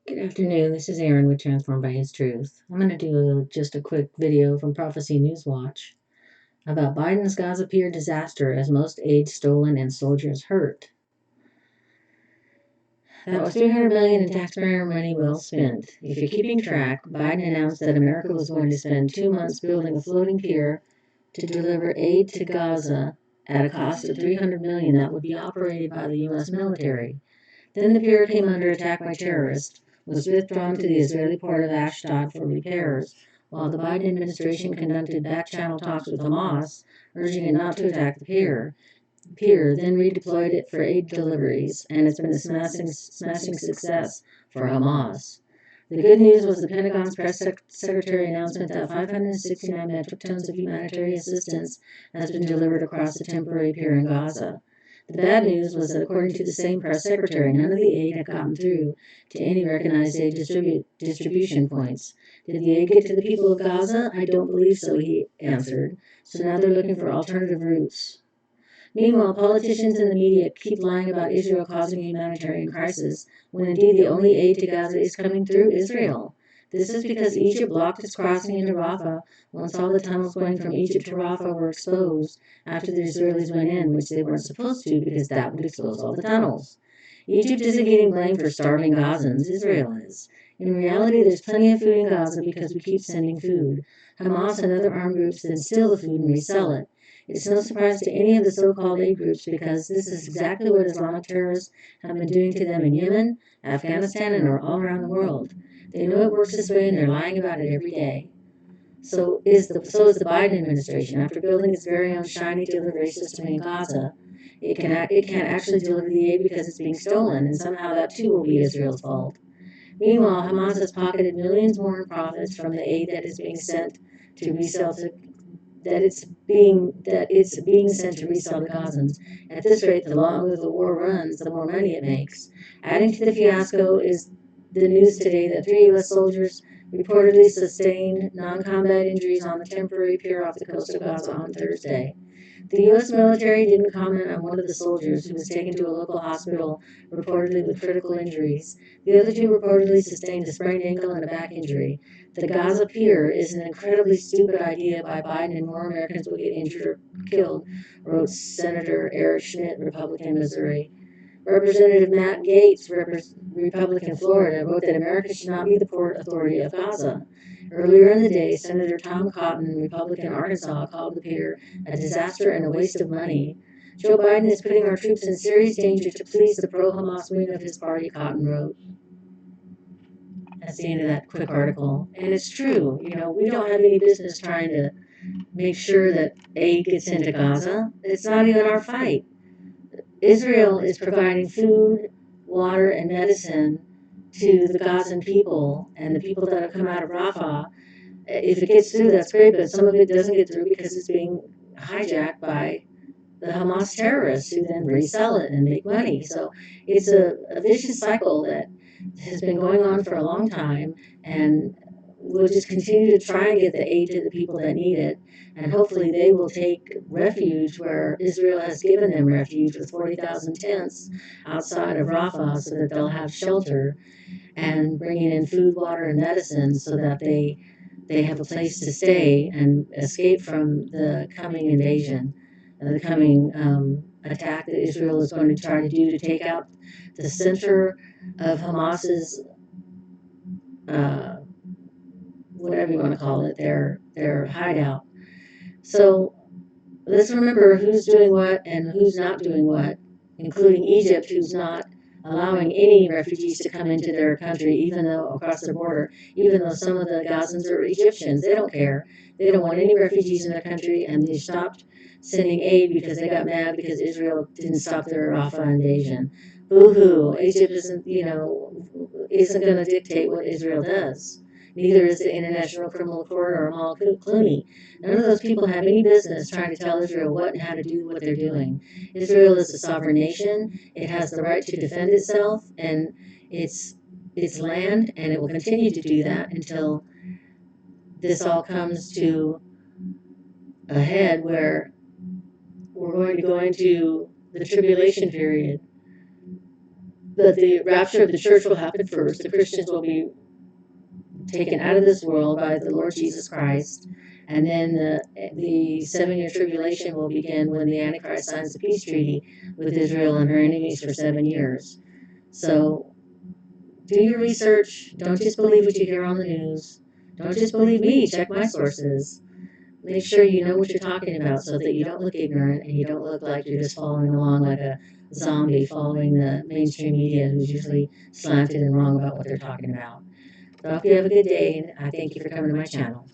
Good afternoon. This is Aaron with Transformed by His Truth. I'm going to do just a quick video from Prophecy News Watch about Biden's Gaza Pier disaster as most aid stolen and soldiers hurt. That was $300 million in taxpayer money well spent. If you're keeping track, Biden announced that America was going to spend 2 months building a floating pier to deliver aid to Gaza at a cost of $300 million that would be operated by the U.S. military. Then the pier came under attack by terrorists, was withdrawn to the Israeli port of Ashdod for repairs, while the Biden administration conducted back-channel talks with Hamas, urging it not to attack the pier. The pier then redeployed it for aid deliveries, and it's been a smashing success for Hamas. The good news was the Pentagon's press secretary announcement that 569 metric tons of humanitarian assistance has been delivered across the temporary pier in Gaza. The bad news was that according to the same press secretary, none of the aid had gotten through to any recognized aid distribution points. Did the aid get to the people of Gaza? I don't believe so, he answered. So now they're looking for alternative routes. Meanwhile, politicians and the media keep lying about Israel causing a humanitarian crisis, when indeed the only aid to Gaza is coming through Israel. This is because Egypt blocked its crossing into Rafah once all the tunnels going from Egypt to Rafah were exposed after the Israelis went in, which they weren't supposed to because that would expose all the tunnels. Egypt isn't getting blamed for starving Gazans, Israel is. In reality, there's plenty of food in Gaza because we keep sending food. Hamas and other armed groups then steal the food and resell it. It's no surprise to any of the so-called aid groups because this is exactly what Islamic terrorists have been doing to them in Yemen, Afghanistan, and all around the world. They know it works this way and they're lying about it every day. So is the Biden administration. After building its very own shiny delivery system in Gaza, it can't actually deliver the aid because it's being stolen, and somehow that too will be Israel's fault. Meanwhile, Hamas has pocketed millions more in profits from the aid that is being sent to resell to it's being sent to resell to Gazans. At this rate, the longer the war runs, the more money it makes. Adding to the fiasco is the news today that 3 U.S. soldiers reportedly sustained non-combat injuries on the temporary pier off the coast of Gaza on Thursday. The U.S. military didn't comment on one of the soldiers, who was taken to a local hospital reportedly with critical injuries. The other 2 reportedly sustained a sprained ankle and a back injury. The Gaza pier is an incredibly stupid idea by Biden, and more Americans will get injured or killed, wrote Senator Eric Schmidt, Republican, Missouri. Representative Matt Gaetz, Republican, Florida, wrote that America should not be the port authority of Gaza. Earlier in the day, Senator Tom Cotton, Republican, Arkansas, called the pier a disaster and a waste of money. Joe Biden is putting our troops in serious danger to please the pro-Hamas wing of his party, Cotton wrote. That's the end of that quick article. And it's true, we don't have any business trying to make sure that aid gets into Gaza. It's not even our fight. Israel is providing food, water, and medicine to the Gazan people and the people that have come out of Rafah. If it gets through, that's great, but some of it doesn't get through because it's being hijacked by the Hamas terrorists, who then resell it and make money. So it's a vicious cycle that has been going on for a long time, and we'll just continue to try and get the aid to the people that need it, and hopefully they will take refuge where Israel has given them refuge with 40,000 tents outside of Rafah so that they'll have shelter, and bringing in food, water, and medicine so that they have a place to stay and escape from the coming invasion, the coming attack that Israel is going to try to do to take out the center of Hamas's, whatever you want to call it, their hideout. So let's remember who's doing what and who's not doing what, including Egypt, who's not allowing any refugees to come into their country, even though across their border, even though some of the Gazans are Egyptians. They don't care. They don't want any refugees in their country, and they stopped sending aid because they got mad because Israel didn't stop their Rafah invasion. Boo-hoo. Egypt isn't going to dictate what Israel does. Neither is the International Criminal Court or Amal Clooney. None of those people have any business trying to tell Israel what and how to do what they're doing. Israel is a sovereign nation. It has the right to defend itself and its land, and it will continue to do that until this all comes to a head where we're going to go into the tribulation period. But the rapture of the church will happen first. The Christians will be taken out of this world by the Lord Jesus Christ. And then the 7 year tribulation will begin when the Antichrist signs the peace treaty with Israel and her enemies for 7 years. So do your research. Don't just believe what you hear on the news. Don't just believe me. Check my sources. Make sure you know what you're talking about so that you don't look ignorant and you don't look like you're just following along like a zombie following the mainstream media who's usually slanted and wrong about what they're talking about. So I hope you have a good day, and I thank you for coming to my channel.